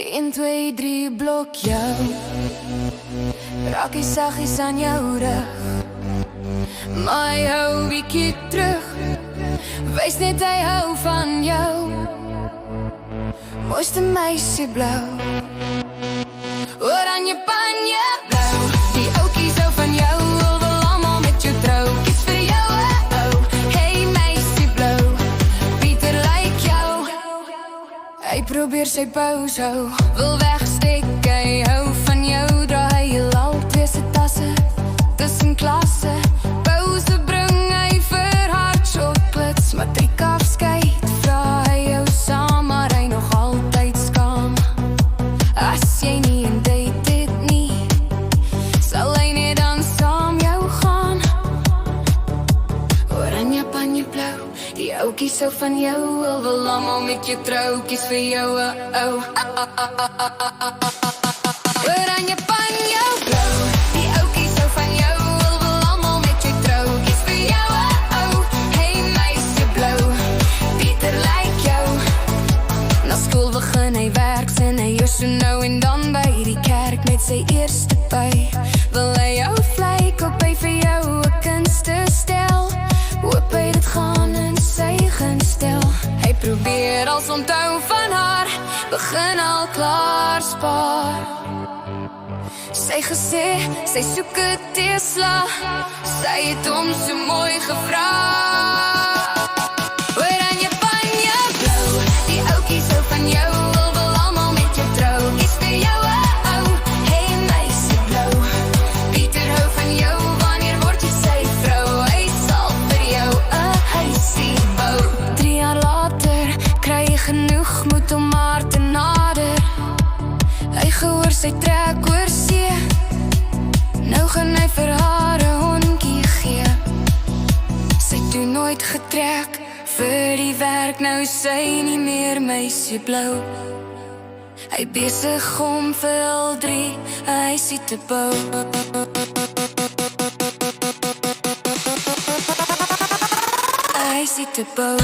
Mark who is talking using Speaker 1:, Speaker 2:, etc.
Speaker 1: 1, 2, 3 blok jou. Raak jy saggies aan jou rug, maar hy hou bietjie terug. Wys net hy hou van jou. Mooiste meisie blou, oranje panje blou. Die oukies hou van jou, wil allemaal met jou trou. Kies vir jou, hey meisie blou. Pieter lyk jou. Hy probeer sy pous hou, wil wegsteek, hy hou van jou. Draai hy al twee sy tasse, tussen klasse. Pause bring hy vir hard chocolates, matriek afskeid, vra hy jou saam, maar hy nog altyd skaam. As jy nie en date dit nie, sal hy nie dan saam jou gaan. Oranje panje blou, die oukies hou van jou, wil allemaal met jou trou. Kies vir jou, oranje panje blou, die oukies hou van jou, wil allemaal met jou trou. Kies vir jou, hey meisie blou. Pieter lyk jou. Na skool begin hy werk, sin hy eers so nou en dan by die kerk met sy eerste by. Wil hy jou vly, koop hy vir jou 'n kunste stel. Hoop hy dit gaan in sy gunstel. Hy probeer als onthou van haar, begin al klaar spaar. Sy gesê, sy soek 'n Tesla, sy het hom so mooi gevra. Oranje panje blou, die oukies hou van jou, wil allemaal met jou trou. Kies vir jou, hey meisie blou. Pieter hou van jou, wanneer word jy sy vrou? Hy sal vir jou 'n huisie bou. 3 jaar later, kry jy genoeg, moet om haar te nader. Hy gehoor sy trek oor see, nou gaan hy vir haar 'n hondjie gee. Sy doen nooit getrek vir die werk, nou sy nie meer meisie blou. Hy besig om vir al 3 'n huisie te bou. Huisie te bou.